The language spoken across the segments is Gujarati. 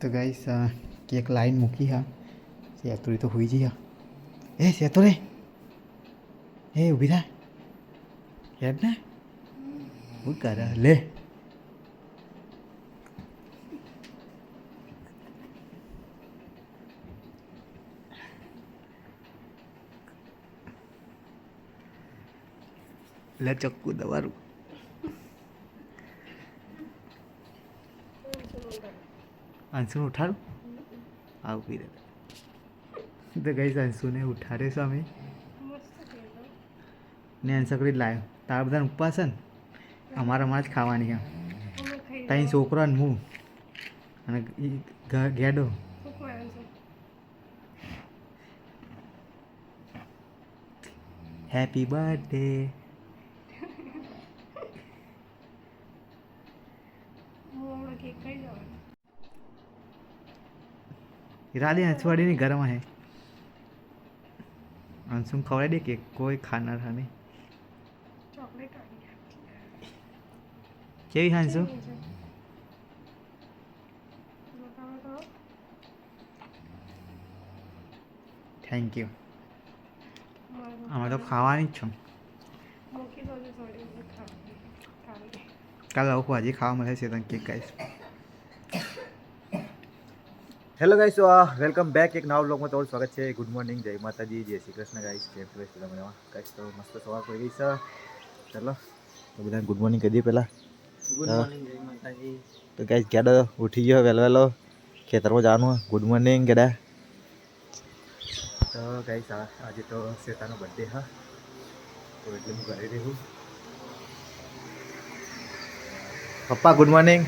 તો ગાઈસ કેક લાઈન મૂકી હા સેતુરી તો હોઈ જઈ હા એ સેતુરે એ ઊભી થા હેડ ને હું કરે લે લે ચક્કુ દવારું અંશુને ઉઠાડું આવું પી દે તો ગાઈસ અંશુને ઉઠાડે છે અમે ને અંશકડી જ લાવ્યો તારા બધાને ઉપવાસ છે ને અમારામાં જ ખાવાની એમ ત્યાં છોકરો ને હું અને ગેડો હેપી બર્થડે राधे हंसवाड़ी नहीं गर्म है अंशुम खवड़ा दे के कोई खाना था नहीं क्या हंसु थैंक यू हमें तो खावा नहीं छो कल आओ आज खावा मिले से cake guys hello guys welcome back એક નવા બ્લોગમાં તમારું સ્વાગત છે. ગુડ મોર્નિંગ, જય માતાજી, જય શ્રી કૃષ્ણ ગાઈસ. કેમ છો તમે? ગાઈસ તો મસ્ત સવાર પડી ગઈ છે. ચાલો તો બધાને ગુડ મોર્નિંગ કહી દઈએ પહેલાં. ગુડ મોર્નિંગ, જય માતાજી. તો ગાઈસ ગેડો ઉઠી ગયો વહેલો ખેતરમાં જવાનું. Good morning GEDA. તો ગાઈસ આજે તો શ્વેતાનો બર્થડે હા, તો એટલે હું ઘરે રહું. પપ્પા ગુડ મોર્નિંગ.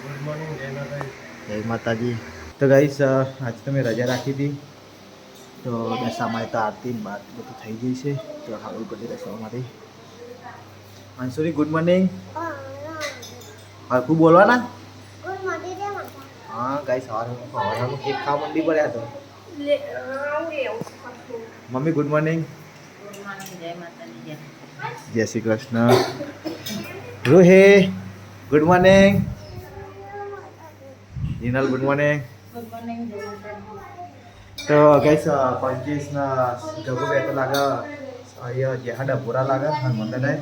ગુડ મોર્નિંગ, જય માતાજી. જય માતાજી. तो गाइस आज तो मैं रजा राखी थी तो दशा में तो आरती बात બધું થઈ ગઈ છે તો હારું કરી દશા મારી. અંશુરી ગુડ મોર્નિંગ. હરખું બોલવાના. ગુડ મોર્નિંગ રે માતા. હા ગાઈસ સવારમાં કેક ખાવા મંડી પડ્યા તો mummy good morning. Good morning, જય માતાજી, જય શ્રી કૃષ્ણ. રોહે good morning. Jinal good morning. तो गाइस 25 ना जगह पे तो लगा ये जेहाडा पूरा लगा हनुमान है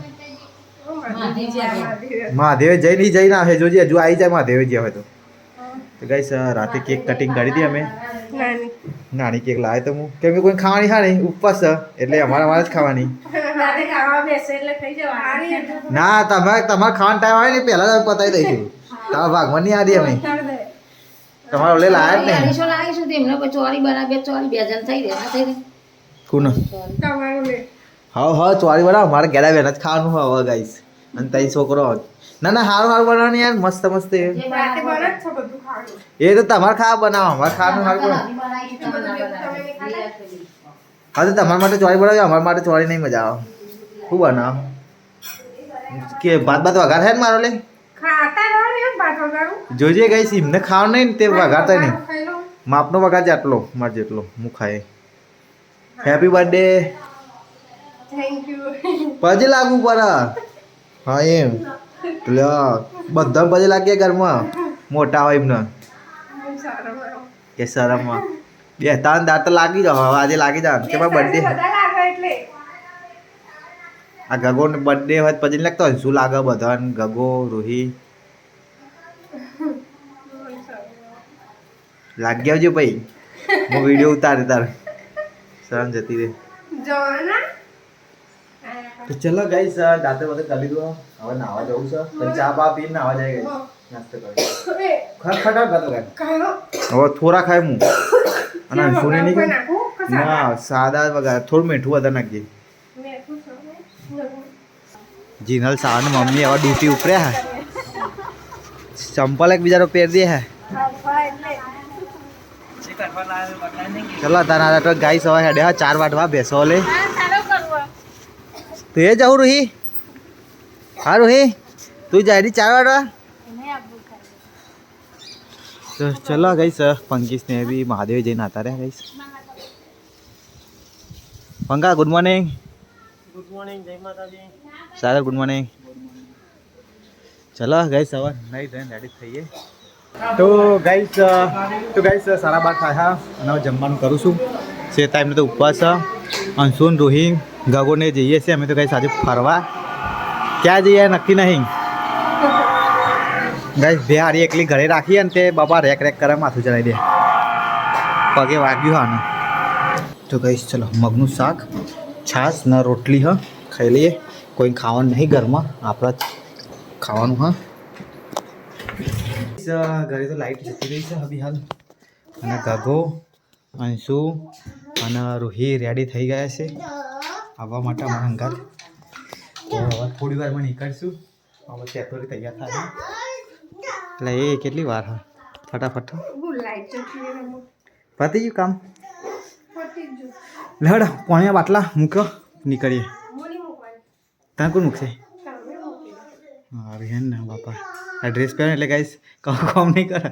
महादेव जय नहीं जय ना है जो जी जो आई जाए महादेव जी है तो गाइस रात केक कटिंग करी थी हमें नानी केक लाए तो હું કેમ કે કોઈ ખાવાની હા નહીં ઉપવાસ એટલે અમારે જ ખાવાની રાતે ખાવા બેસે એટલે ખાઈ જવાની ના તમારે ખાવાનો ટાઈમ આવે ને પહેલા જ પતાવી દઈશું તારા ભાગમાં નહીં આદી અમે તમારે ઓલે લાયા જ નહીં 250 લાગી સુધી એમને ચોરી બનાવે ચોરી બે જણ થઈ રહ્યા થઈ કોણ તમારું લે હા ચોરી બનાવ મારે ગેડા બેન જ ખાવાનું હવે ગાઈસ અને તઈ છોકરો ના હારું બનાવવાની યાર મસ્ત મસ્ત એ રાતે બને છે બધું ખાવાનું એ તો તમારે ખાવા બનાવો અમારે ખાવાનું હારું હા તો તમારા માટે ચોરી બનાવજો અમારા માટે ચોરી નહીં મજા આવે શું બનાવ કે ભાત વઘાર થાય ને મારો લે જોજે ગાઈસ એમને ખાવાનું નહીં તે વઘારતા નહીં માપનો વઘાર જેટલો માર જેટલો હું ખાય. Happy birthday. Thank you. પછી લાગુ પડે હા એમ એટલે બધા પછી લાગે ઘરમાં મોટા હોય એમને કે શરમમાં બે ત્રણ દાંત તો લાગી જાવ હવે આજે લાગી જાવ કે મારો બર્થડે આ ગગો બર્થડે હોય પછી લાગતો શું લાગે બધા ગગો રોહી લાગી આવજો ભાઈ હું વિડીયો ઉતારે તાર શરમ જતી રે તો ચલો ગાઈસ દાંતે બધે કરી લીધું હવે નાવા જવું છે પછી ચા બા પીને નાવા જાય ગઈ નાસ્તો કરી ખટખટા કરતો હવે થોડા ખાય હું અને અંશુને નહીં ના સાદા વગર થોડું મીઠું વધારે નાખજે. જીનલ સાવન મમ્મી હવે ડ્યુટી ઉપર્યા હે ચંપલ એક બીજાનો પહેર દે હે ચલો તારા તો ગાઈસ હવે હેડે 4 વાટવા બેસો લે તું એ જાઉં રૂહી હા રૂહી તું જાય 4 વાટવા તો ચલો ગાઈસ પંકીશ ને બી મહાદેવ જઈને આતા રહ્યા ગાઈસ. પંકા ગુડ મોર્નિંગ. ગુડ મોર્નિંગ, જય માતાજી. Sagar good morning. ચલો ગાઈસ હવે નહીં થઈને રેડી થઈએ તો ગાઈસ 12:30 થાય અને હવે જમવાનું કરું છું. સે ટાઈમને તો ઉપવાસ અંશુન રોહિન ગગોને જઈએ છીએ અમે તો ગાઈસ આજે ફરવા. ક્યાં જઈએ નક્કી નહીં ગાઈસ. બે હારી એકલી ઘરે રાખી અને તે બાપા રેક કરે માથું ચડાવી દે. પગે વાગ્યું હા ને. તો ગાઈસ ચલો મગનું શાક છાશ ને રોટલી ખાઈ લઈએ. કોઈ ખાવાનું નહીં ઘરમાં, આપણા જ ખાવાનું ઘરે તો લાઈટ જતી રહી છે હવે હાલ. અને ગગો અંશુ અને રૂહી રેડી થઈ ગયા છે આવવા માટે અમારા અંગાત. તો હવે થોડી વારમાં નીકળશું. હવે ચેતોરી તૈયાર થાય એટલે એ કેટલી વાર ફટાફટ પતી ગયું કામ. લડ પાણી બાટલા મૂકો નીકળીએ. ત્યાં કોણ મૂકશે? હા હેન ને બાપા આ ડ્રેસ પહેરે એટલે ગાઈસ કામ નહીં કરે.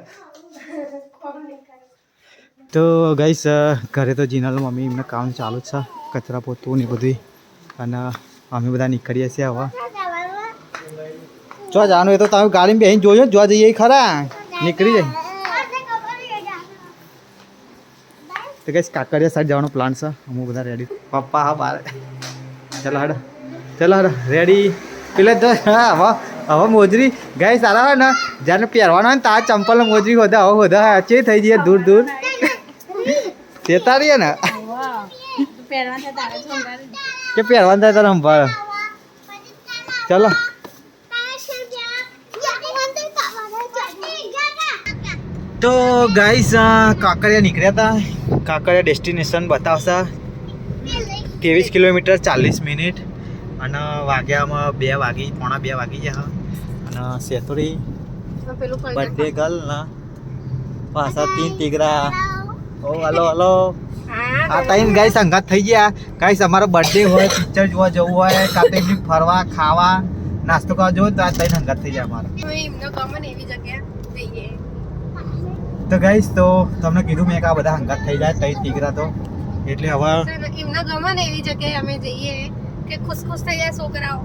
તો ગાઈસ ઘરે તો જીનલ મમ્મી એમને કામ ચાલુ જ છે, કચરા પોતું ને બધું. અને અમે બધા નીકળીએ છીએ હવે. જો જાનું એ તો તમે ગાડીમાં બેસીને જોજો, જોવા જઈએ ખરા નીકળી જાય. તો ગાઈસ કાકરિયા સાઈડ જવાનો પ્લાન છે. અમે બધા રેડી. પપ્પા હા બાર ચલો હડ રેડી. પેલા તો હવે મોજરી ગાય સારા હોય ને જ્યારે પહેરવાનો હોય ને તાર ચંપલ મોજરી હોદા ચે થઈ જઈએ દૂર તેતા રહીએ ને કે પહેરવાનું થાય તારે સંભાળ. ચલો તો ગાઈસ કાકરિયા નીકળ્યા હતા. કાકરિયા ડેસ્ટિનેશન બતાવશે 23 કિલોમીટર 40 મિનિટ. અને વાગ્યામાં 2 વાગી પોણા 2 વાગી ગયા. અને સેતુરી બર્થડે ગર્લ ના પાછા 3 ટીગરા. ઓ હલો આ ટાઈમ ગાઈસ સંગાત થઈ ગયા. ગાઈસ અમારો બર્થડે હોય, પિક્ચર જોવા જવું હોય, કાતે ફરવા ખાવા નાસ્તો કરવા જવું તો આ ટાઈમ સંગાત થઈ જાય અમારો. તો ગાઈસ તો તમને કીધું મેં કે આ બધા સંગાત થઈ જાય 3 ટીગરા તો એટલે હવે એમને ગમે ને એવી જગ્યાએ અમે જઈએ કે ખુશ થઈ જાય છોકરાઓ.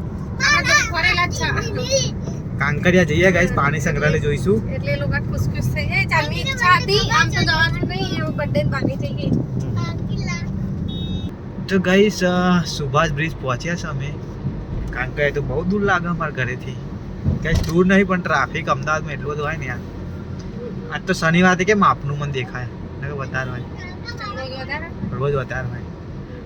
કાંકરિયા જઈએ ગાઈસ, પાણી સંગ્રહાલય જોઈશું એટલે લોકો ખુશ થઈ જાય. ચાલની ઈચ્છા હતી, આમ તો જવાનું નહીં, એવું બર્થડે પાણી થઈ ગઈ. તો ગાઈસ સુભાષ બ્રિજ પહોંચ્યા છે અમે. કાંકરિયા તો બહુ દૂર લાગે અમારા ઘરેથી. ગાઈસ દૂર નહીં પણ ટ્રાફિક અમદાવાદમાં એટલું બધું હોય ને યાર. આજ તો શનિવાર કે માપનું મને દેખાય ને વધારે હોય, રોજ વધારે હોય.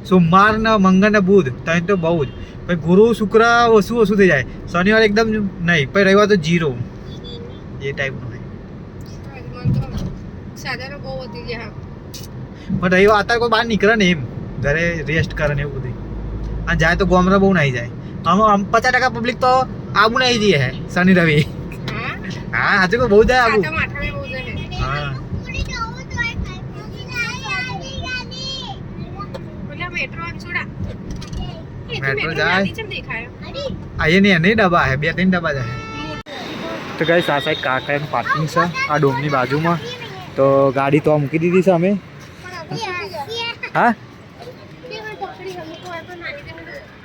સોમવાર ને મંગળ ને બુધ ત્યાં તો બહુ જ. પછી ગુરુ શુક્ર ઓછું થઈ જાય. શનિવાર એકદમ નહીં, પછી રવિવાર તો 0 એ ટાઈપનું હોય. પણ રવિવાર અત્યારે કોઈ બહાર નીકળે ને એમ ઘરે રેસ્ટ કરે ને એવું બધું. અને જાય તો ગામડા બહુ નાહી જાય. આમ 50% પબ્લિક તો આબુ નાહી જઈએ હે શનિ રવિ. હા આજે કોઈ બહુ જાય આબુ. હા મેટ્રો જાય આયે નહીં ડબ્બા હે 2-3 ડબ્બા જાય. તો ગાઈસ આ સાઈડ કાકાનું પાર્કિંગ છે આ ડોમની બાજુમાં. તો ગાડી તો મૂકી દીધી છે અમે. હા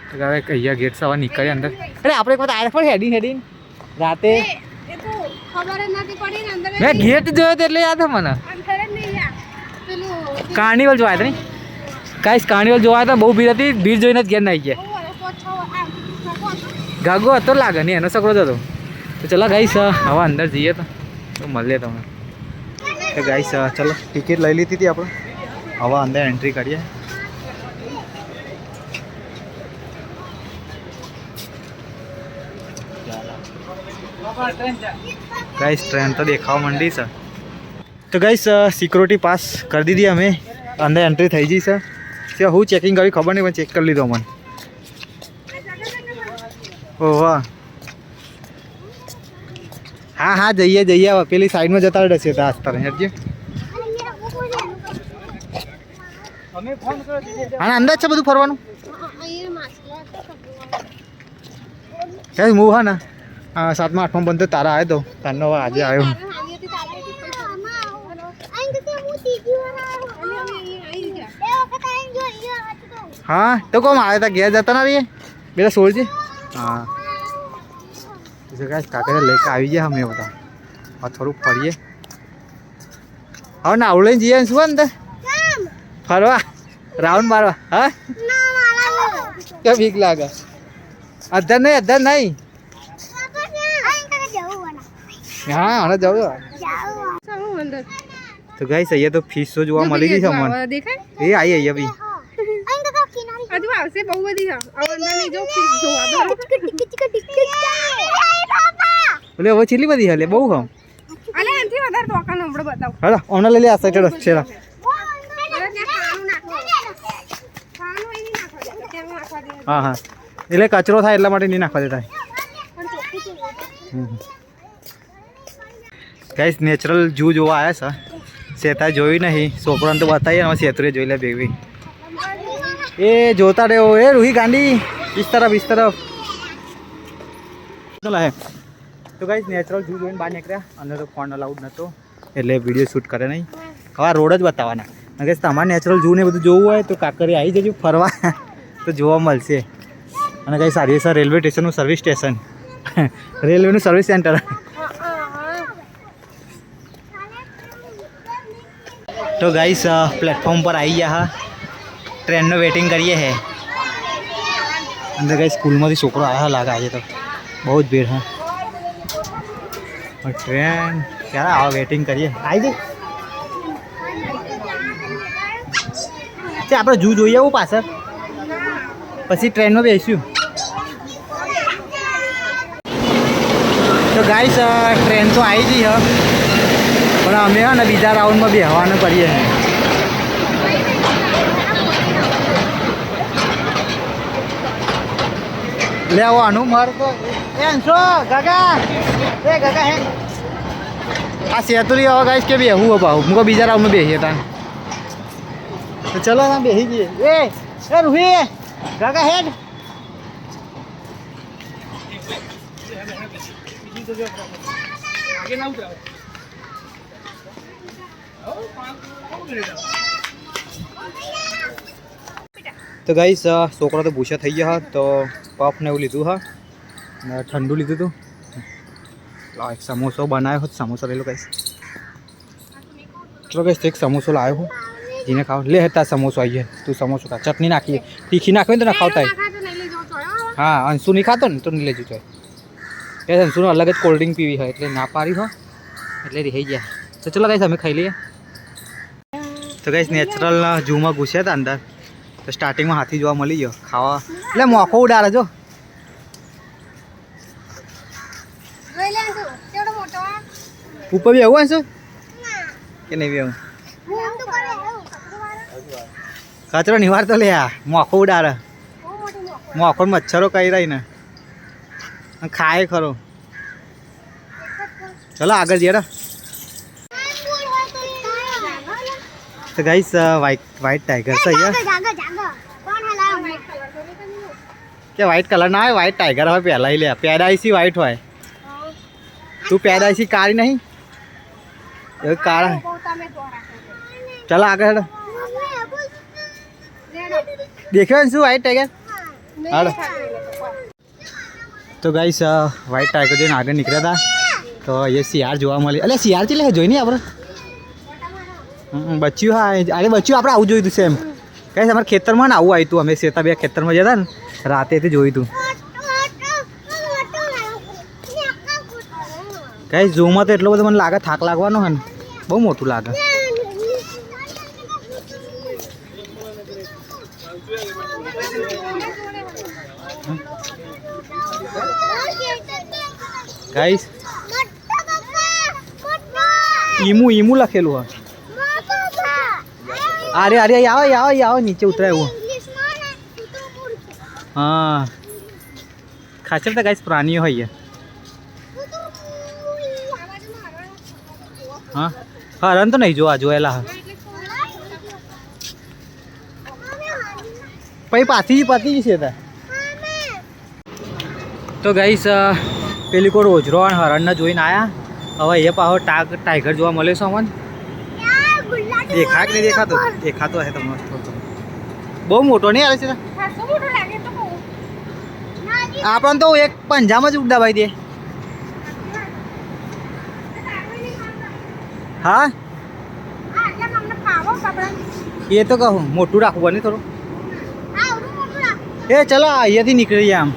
તો ગાવે કહીયા ગેટ સવા નીકળ્યા અંદર. અરે આપણે એક વખત આયા પણ હેડી રાતે મેં ગેટ જોયો એટલે યાદ મને. કાર્નિવલ જોયા હતા નહીં ગાઈસ, કાર્નિવલ જોવા હતા. બહુ ભીડ હતી, ભીડ જોઈને જ ઘેર ના આવી ગયા. ગાગો હતો લાગે ને એનો સકડો જ હતો. તો ચલો ગાઈસ હવે અંદર જઈએ તો મળીએ તમે. તો ગાઈસ ચલો ટિકિટ લઈ લીધી હતી આપણે, હવે અંદર એન્ટ્રી કરીએ. ગાઈસ ટ્રેન તો દેખાવા માંડી છે. તો ગાઈસ સિક્યોરિટી પાસ કરી દીધી અમે, અંદર એન્ટ્રી થઈ ગઈ છે. હું ચેકિંગ કરી ખબર નહીં પણ ચેક કરી લીધો મને. ઓહ હા જઈએ હવે પેલી સાઈડમાં જતા રહેશે તો આસ્તા હેરજે. હા અંદર છે બધું ફરવાનું. હું હા ને 7મા 8મા બંધ તારા આવ્યો તો તારનો આજે આવ્યો. હા તો કોમ આવ્યા હતા ઘેર જતા ના રહીએ પેલા સોળજી. હા કાકા લઈને આવી ગયા અમે બધા. થોડુંક ફરીએ હવે નાવડું લઈને જઈએ શું અંદર ફરવા રાઉન્ડ મારવા હા કે બીક લાગે અધર નહીં હા હણે જવું તો ગાઈસ અહીંયા તો ફિશો જોવા મળી ગઈ છે અમને એ આવી અહીંયા બી હજુ આવશે બહુ બધી છે હવે અંદર નહીં જો ફિશ જોવા એટલે હવે છેલ્લી બધી હલે બહુ ગમ અલે એનથી વધારે ટોકન હમણાં બતાવ હાલો હમણાં લઈ લે આ સાઈડ છેડા હા હા એટલે કચરો થાય એટલા માટે નહીં નાખવા દેતા ગાઈસ નેચરલ ઝૂ જોવા આવ્યા છે શેતા જોયું નહીં છોકરાને તો બતાવીએ ને શેતુરે જોઈ લે બેબી એ જોતા રહ્યો એ રૂહી ગાંડી ઇસ તરફ ચલો હે તો ગાઈસ નેચરલ ઝૂ જોઈને બહાર નીકળ્યા અંદર તો ફોન અલાઉડ નહોતો એટલે વિડીયો શૂટ કરે નહીં હવે રોડ જ બતાવવાના ગાઈસ તમારે નેચરલ ઝૂ ને બધું જોવું હોય તો કાંકરી આવી જજો ફરવા તો જોવા મળશે અને ગાઈસ સારીસર રેલવે સ્ટેશનનું સર્વિસ સ્ટેશન રેલવેનું સર્વિસ સેન્ટર તો ગાઈસ પ્લેટફોર્મ પર આવી ગયા હા ટ્રેનનો વેટિંગ કરીએ હે અંદર ગાઈસ સ્કૂલમાંથી છોકરો આવ્યા લાગે આજે તો બહુ જ ભીડ હા ટ્રેન ક્યારે આવા વેટિંગ કરીએ આવી જઈ આપણે જૂ જોઈએ આવું પાછળ પછી ટ્રેનમાં બેસ્યું તો ગાઈસ ટ્રેન તો આવી ગઈ હ પણ અમે હા ને બીજા રાઉન્ડમાં બેસવાનું કરીએ લે આનું માર તો એનસો ગાગા એ ગાગા હે આ સેતુરી હવે ગાઈસ કે બેહું હો ભાવ મુકો બીજા રાઉન્ડમાં બેસીએ તા તો ચલો ના બેસી જઈએ એ રૂહી ગાગા હેડ તો ગાઈસ છોકરા તો ભૂસા થઈ ગયા તો પફ ને એવું લીધું હા ઠંડુ લીધું હતું એક સમોસો બનાવ્યો હતો સમોસો લઈ લો ગાઈસ ચલો ગાઈસ એક સમોસો લાવ્યો હું જીને ખાવ લે હતા સમોસો આવી જાય તું સમોસો ખા ચટણી નાખીએ તીખી નાખવી તો ના ખાવતા હા અંશુ નહીં ખાતો ને તો નહીં લેજો ચાય કે અંશુનો અલગ જ કોલ્ડ ડ્રિંક પીવી હોય એટલે ના પાડી હો એટલે રહી ગયા તો ચલો ગાઈસ અમે ખાઈ લઈએ તો ગાઈસ નેચરલ ઝૂમાં ઘૂસ્યા હતા અંદર તો સ્ટાર્ટિંગમાં હાથી જોવા મળી ગયો ખાવા એટલે મોકો ઉડાડે જો ઉપર બી આવું શું કે નહીં બી આવું કચરો નિવાર તો લે આ મોકો ઉડાડે મોકો મચ્છરો કઈ રહી ને ખાય ખરો ચલો આગળ જઈએ તો ગાઈસ વાइट टाइगर सही है क्या वाइट कलर ना है वाइट टाइगर है पहला ही ले पैदाइशी वाइट है तू पैदाइशी काली नहीं ये काला है चलो आगे हट देखो अंशु वाइट टाइगर हट तो गाइस वाइट टाइगर जो आगे निकला था तो ये सियार જોવા મળી અલે સિયાર ચલે જોઈ નહીં આપણે બચ્યું હા અરે બચ્યું આપણે આવું જોયું હતું સેમ કઈ અમારે ખેતરમાં ને આવું આવ્યું હતું અમે શેતા બે ખેતરમાં જતા ને રાતેથી જોયું હતું કઈ ઝૂમાં તો એટલો બધો મને લાગે થાક લાગવાનો હે ને બહુ મોટું લાગે ગાઈસ ઈમુ લખેલું હા अरे अरे आओ नीचे उतरा है वो हाँ खाचर तो गाइस प्राणी है ये हाँ हरण तो नहीं जो जोएला पही पाती से था तो गाइस પેલી કો રોજરો હરણને જોઈને આયા હવે એ પાછો ટાઈગર જોવા મળે છે અમને देखा कि नहीं देखा तो है तुम बहुत मोटो नहीं आ रहा आपन तो एक पंजा में उड़ा भाई दे हाँ આવો કપડા એ તો કહું મોટું રાખવું બને થોડું. આ ઓરું મોટું રાખ એ ચલો અહીંયાથી નીકળી જાય આમ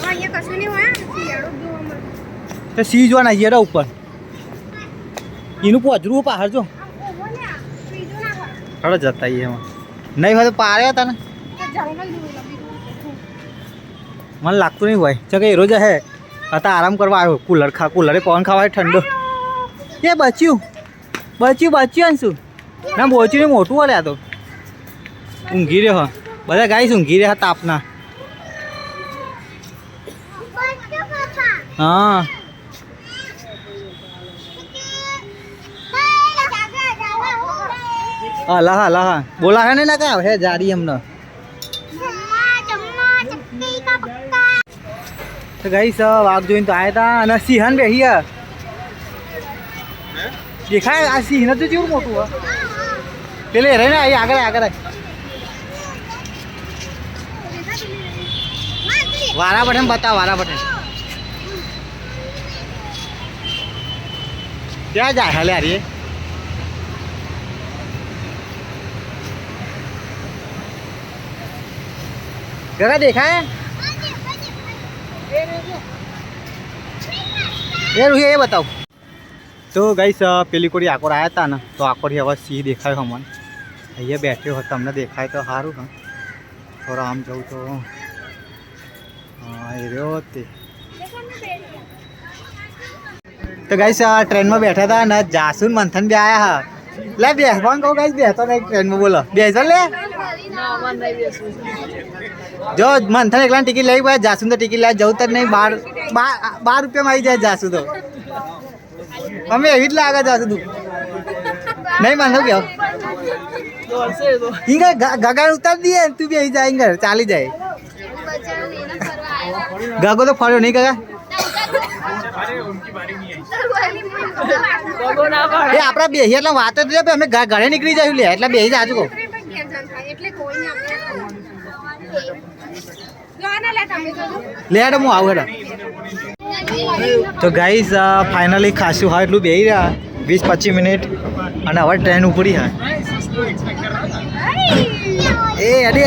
અહીંયા કશું નહીં હોય શિયાળો જોવા મળે તો સી જોવા ના જરા ઉપર એનું પોજરું બહાર જો ઓહો ને બીજું ના હોય થોડો જતા એમાં નહીં હોય તો પાડ્યા હતા ને તો જંગલ જેવું લાગ્યું મને લાગતું નહીં હોય ચકે એ રોજ હે હતા આરામ કરવા આવ્યો કુલરે પવન ખાવા ઠંડો એ બચ્યું શું ના બોચ્યું ને મોટું હલે આ તો ઊંઘી રહ્યો બધા ગાઈસ ઊંઘી રહ્યા તાપના હા અલા બોલા હે ને ના કઈ હે જારી એમને તો ગાઈસ વાઘ જોઈને તો આયા હતા અને સિંહન બેહી દેખાય આ સિંહ તો જેવું મોટું હોય પેલે રે ને અહીં આગળ વારા બટન બતાવ વારા બટન ક્યાં જાય હાલે યાર ઘરે દેખાય એ રૂહી એ બતાવ તો ગાઈસ પેલી કોડી આકોર આવ્યા હતા ને તો આકોરી હવે સિંહ દેખાયો અમને અહીંયા બેઠ્યો હતો તમને દેખાય તો સારું હા થોડો આમ જવું તો હા એ રહ્યો તે તો ગાઈસ ટ્રેનમાં બેઠા હતા ને જાસુન મંથન બે આયા હા લે બેસવાનું કહું ગાઈસ બેસતો નહીં ટ્રેનમાં બોલો બેસો લે જો મંથન એકલા ટિકિટ લઈ ગયા જાસુન તો ટિકિટ લઈ જવું તો નહીં 12 રૂપિયામાં આવી જાય જાસુ તો અમે એવી જ લાગે જાસુ તું નહીં માનો કે હિંગા ગગા ઉતાર દઈએ તું બી આવી જાય હિંગા ચાલી જાય ગગો તો ફર્યો નહીં ગગા એ આપડા બેહી એટલે વાત જ અમે ઘરે નીકળી જાય લે એટલે બેહી જાય કહું લેડ હું આવું હેડા તો ગાઈસ ફાઇનલી ખાસું હા એટલું બેહી રહ્યા 20-25 મિનિટ અને હવે ટ્રેન ઉપડી હા એ અડે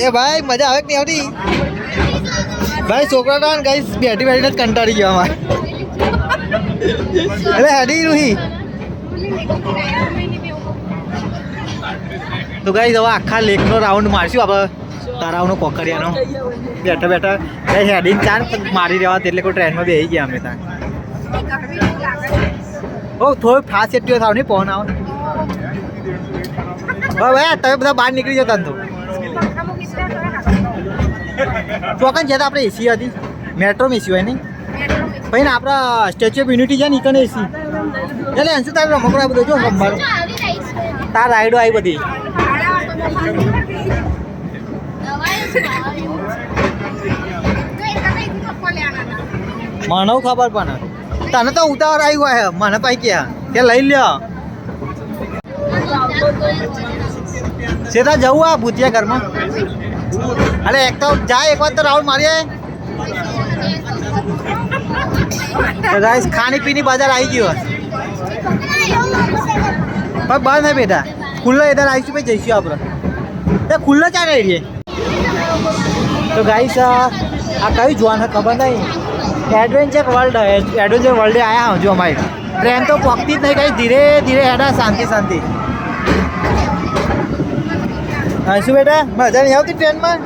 એ ભાઈ મજા આવે કે નહીં આવતી ભાઈ છોકરા ગાઈસ બેઠી જ કંટાળી ગયો અમારે એટલે હેડી રૂહી તો ગાઈસ હવે આખા લેકનો રાઉન્ડ મારશું આપણે તળાવનો કોકરિયાનો બેઠા કઈ હેડીને ચાર મારી રહ્યા એટલે કોઈ ટ્રેનમાં બેસી ગયા અમે ત્યાં ઓ થોડું ફાસ્ટ એટલું થાવ નહીં પહોંચ આવો ભાઈ તમે બધા બહાર નીકળી જતા તો ચોકન જતા આપણે એસી હતી મેટ્રોમાં એસી હોય નહીં પછી ને આપણા સ્ટેચ્યુ ઓફ યુનિટી જાય ને ઈકન એસી એટલે અંશુ તારે રમકડો આ બધું જો રમવાનું તાર રાઈડો આવી બધી મને ખબર પણ તને તો ઉતાવળ આવી હોય મને પાઈ ક્યાં કે લઈ લ્યો સીધા જવું આ ભૂતિયા ઘરમાં અરે એક તો જાય એક વાર તો રાઉન્ડ મારીએ તો ગાઈસ ખાણી પીની બજાર આવી ગયો પણ બંધ નહીં બેટા ખુલ્લો ઇધર આવીશું પછી જઈશું આપણે એ ખુલ્લો ચાલે રહીએ તો ગાઈસ આ કયું જોવાનું ખબર નહીં એડવેન્ચર વર્લ્ડ આવ્યા હજુ અમારી ટ્રેન તો પહોંચતી જ નહીં કઈ ધીરે ધીરે હેડા શાંતિ શું બેટા મજા નહીં આવતી ટ્રેનમાં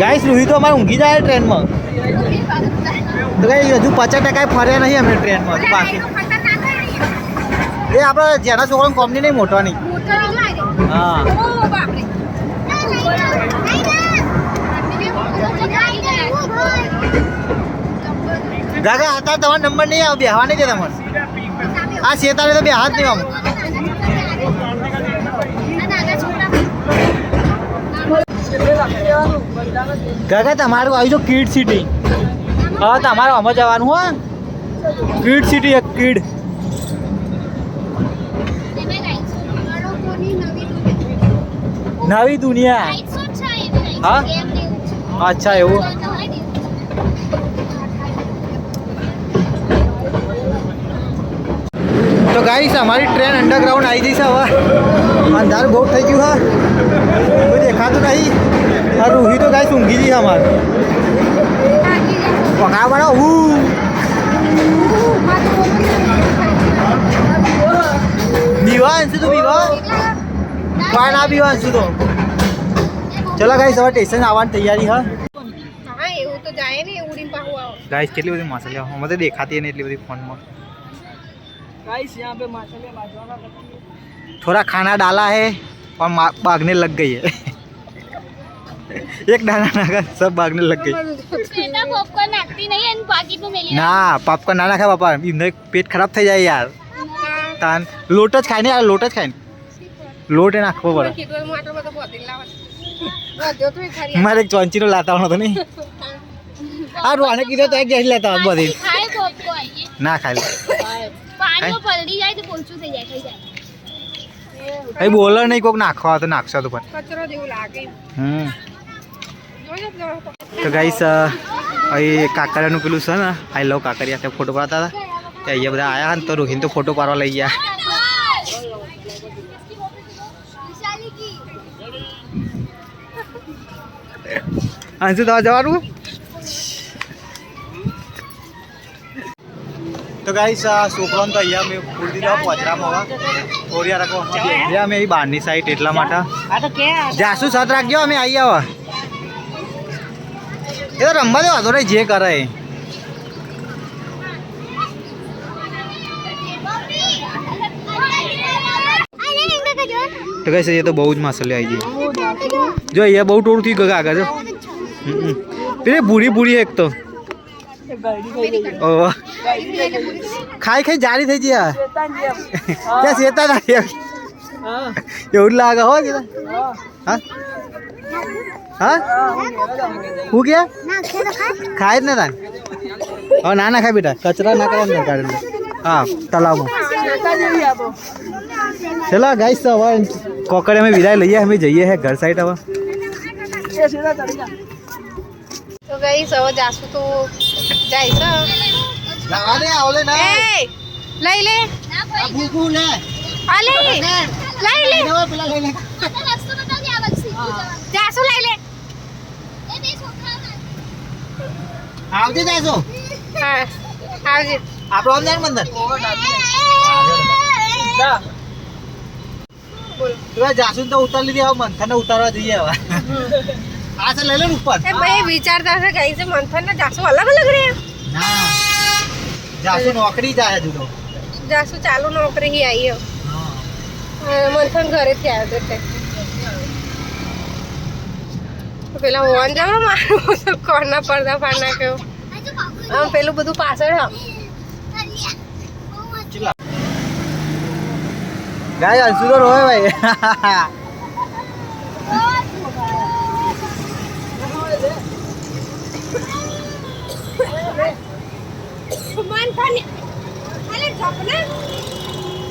ગાઈસ રૂહી તો અમારે ઊંઘી જાય ટ્રેનમાં તો કઈ હજુ 50% ફર્યા નહીં અમે ટ્રેનમાં બાકી એ આપણે જેના છોકરાને કોમની નહીં મોટવાની હા ગાગા હતા તમારો નંબર નહીં આવે બેહવા નહીં દે તમારે આ શેતાને તો બે હાથ નહીં આમ ગાગા તમારું આવી જો કિડ સિટી હા તમારે આમાં જવાનું હો કિડ સિટી એક કિડ નવી દુનિયા હા અચ્છા એવું તો ગાઈસ અમારી ટ્રેન અંડરગ્રાઉન્ડ આવી જઈ છે હવે અંધારું બહુ થઈ ગયું હા કોઈ દેખાતું નહીં આ રૂહી તો ગાઈસ ઊંઘી જઈ અમારે વખા બનો બીવા અંશુ તો બીવા કોઈ ના બીવા અંશુ તો ચલો ગાઈસ હવે સ્ટેશન આવવાની તૈયારી હા હા એવું તો જાય ને ઉડીને પાછું આવો गाइस કેટલી બધી માછલીઓ અમે તો દેખાતી નહીં એટલી બધી ફોનમાં गाइस यहाँ पे माशाल्लाह बाजवाना करती है थोड़ा खाना डाला है और भागने लग गई है एक दाना नाखा सब भागने लग गई बेटा पॉपकॉर्न नाखती नहीं है पाकिट में मेली ना पॉपकॉर्न ना खाए पापा इन्हें पेट खराब થઈ જાય યાર તાન લોટ જ ખાય ને યાર લોટ જ ખાય ને લોટ એ નાખવો પડે કીધું હું આટલો બધો બોતિલ લાવવા જો તો ખરી મારે એક ચોંચીનો લાતા હતો નહીં આ રોને કીધું તો એક ગેસ લેતા હોત બધી ખાય પॉपकॉर्ન ના ખાય પાણી પલળી જાય તો પોલચું થઈ જાય ખાઈ જાય એ બોલો નહીં કોક નાખવા તો નાખશો તો પણ કચરો જેવું લાગે તો ગાઈસ અહીં કાકરિયાનું પેલું છે ને આઈ લવ કાકરિયા ત્યાં ફોટો પાડતા હતા તે અહીંયા બધા આવ્યા ને તો રોહિન તો ફોટો પાડવા લઈ ગયા અંશુ દવા જવાનું તો ગાઈસ છોકરાને તો અહીંયા મેં ફૂલ દીધા પોજરામાં હવે થોડી રાખો અમે અહીં બહારની સાઈડ એટલા માટે જાસુ સાથ રાખજો અમે આવી આવો એ તો રમવા દે વાંધો નહીં જે કરે એ તો કઈ છે એ તો બહુ જ માછલી આવી ગઈ જો અહીંયા બહુ ટોળું થઈ ગયું આગળ જો પેલી ભૂરી ભૂરી એક તો ઓહ ખાઈ ખાઈ જારી થઈ ગઈ ત્યાં શેતા ના એવું લાગે હો હા હા હું કે ખાય જ ને તાન હવે ના ખાય બેટા કચરા ના કરવા કાઢે હા તલાવમાં ચલો ગાઈસ તો હવે કોકડે અમે વિદાય લઈએ અમે જઈએ હે ઘર સાઈડ હવે તો ગઈ હવે જાસુ તો જાય છે લાવા દે આવલે ના એ લઈ લે ભૂખું લે આ લઈ લે પેલા લઈ લે જાસુ લઈ લે આવજે જાસો હા આવજે આપણો અંદર મંદર બોલ તો જાસુ તો ઉતાર લીધી હવે મંથન ઉતારવા જઈએ હવે આ છે લઈ લે ને ઉપર એ ભાઈ વિચારતા છે ગઈ છે મંથન ને જાસુ અલગ અલગ રે ના જાસુ નોકરી જાય હજુ તો જાસુ ચાલુ નોકરી હી આવી મંથન ઘરેથી આવ્યો એટલે પેલા હોવાન જાવ મારું કોરના પડદા પાડ નાખ્યો આમ પેલું બધું પાછળ હા ગાય અંશુ તો રોય ભાઈ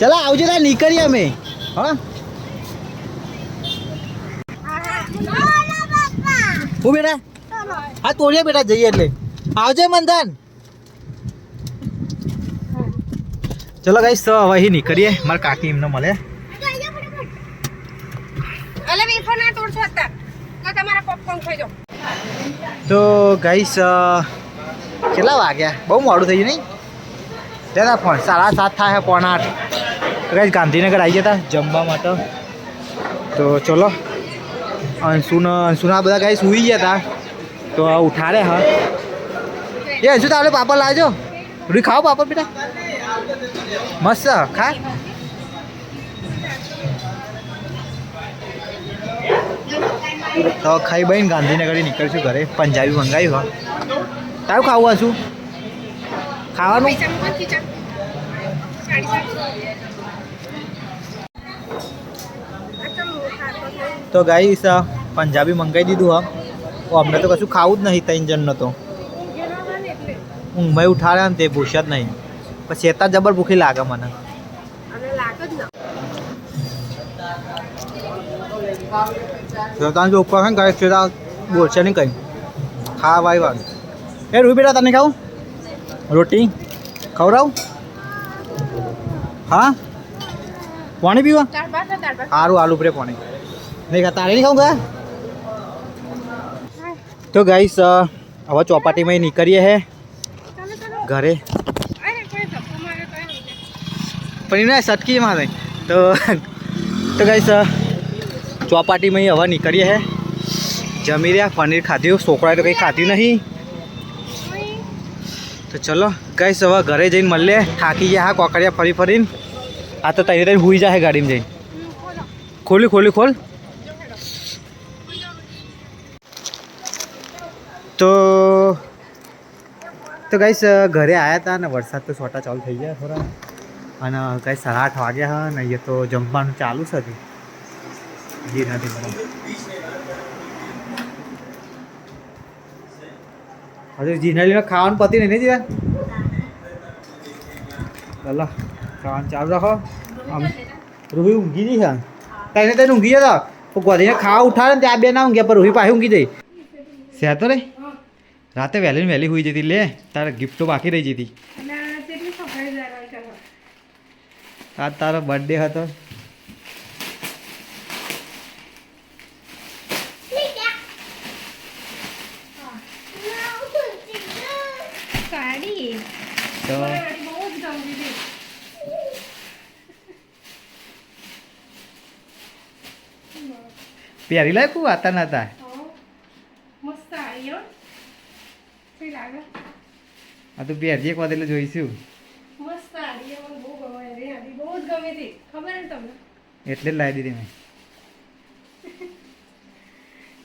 ચલો આવજો તાર નીકળીએ અમે હા હું બેટા હા તોડીએ બેટા જઈએ એટલે આવજે મંથન ચલો ગાઈસ તો હવે અહીં નીકળીએ મારા કાકી એમને મળે અલે વેફર ના તોડશો અત્યાર તો તમારા પોપકોર્ન ખાઈ જાઓ તો ગાઈસ કેટલા વાગ્યા બહુ મોડું થઈ ગયું નહીં દાદા ફોન 7:30 થાય 7:45 તો ગાઈસ ગાંધીનગર આવી ગયા હતા જમવા માટે તો ચલો અંશુના બધા ગાઈસ સૂઈ ગયા હતા તો ઉઠાડે હા એ અંશુ તારે પાપડ લાવજો રૂઈ ખાઓ પાપડ બેટા મસ્ત ખા તો ખાઈ બહીને ગાંધીનગર નીકળશું ઘરે પંજાબી મંગાવ્યું હા તારું ખાવું હશું ખાવાનું પૈસા મૂકવાથી ચાલ 750 તો ગાઈસ પંજાબી મંગાવી દીધું હા અમને તો કશું ખાવું જ નહીં 3 જણનો તો ઊંઘમાં ઉઠાડ્યા ને તે ભૂસ્યા જ નહીં પછી એતા જબર ભૂખી લાગે મને અને લાગે જ ના તો તાન જો ઉપર હે ગાઈસ તેરા બોલશે નહીં કઈ ખા ભાઈ વાત એ રૂઈ બેટા તને ખાવું રોટી ખવડાવું હા પાણી પીવા દાળ ભાત છે, દાળ ભાત. સારું આલુ પ્રે પાણી નહીં ખા તારે નહીં ખાવું ગયા તો ગાઈસ હવે ચોપાટીમાં નીકળીએ હે ચાલો, ચાલો. ઘરે અરે, કોઈ ધક્કો મારે તો નહીં જાય. પણ એને સટકી મારે તો ગાઈસ ચોપાટીમાં હવે નીકળીએ હે જમી રહ્યા પનીર ખાધ્યું છોકરાએ તો કંઈ ખાધ્યું નહીં તો ચલો ગાઈસ હવે ઘરે જઈને મળીએ થાકી ગયા હા કોકરિયા ફરી ફરીને આ તો તઈ હુઈ જાય ગાડીમાં જઈને ખોલ તો ગાઈસ ઘરે આવ્યા હતા ને વરસાદ તો છોટા ચાલુ થઈ ગયા થોડા અને ગાઈસ 8:30 વાગ્યા હા ને અહીંયા તો જમવાનું ચાલુ છે હજી નથી બરાબર હજુ જીનાલીમાં ખાવાનું પતી નહીં જીવા ચાલો ખાવાનું ચાલુ રાખો આમ રૂહી ઊંઘી જઈ છે તને ઊંઘી જતા ગોધીને ખાવા ઉઠાડે ને ત્યાં બે ના ઊંઘ્યા પણ રૂહી પાસે ઊંઘી જઈ છે તો રે રાતે વહેલી ને વહેલી હોઈ જતી લે તારે ગિફ્ટો બાકી રહી જતી અને કેટલી સફાઈ જાય ચાલો. આજ તારો બર્થડે હતો સાડી તો સાડી બહુ જ ગમતી હતી. પહેરી લાય કું આતા નતા મસ્ત સાડી હો. કેવી લાગે? આ તો પહેરજે એક વાર એટલે જોઈશું મસ્ત સાડી મને બહુ ગમે. બહુ જ ગમી હતી ખબર ને તમને. એટલે જ લાવી દીધી મેં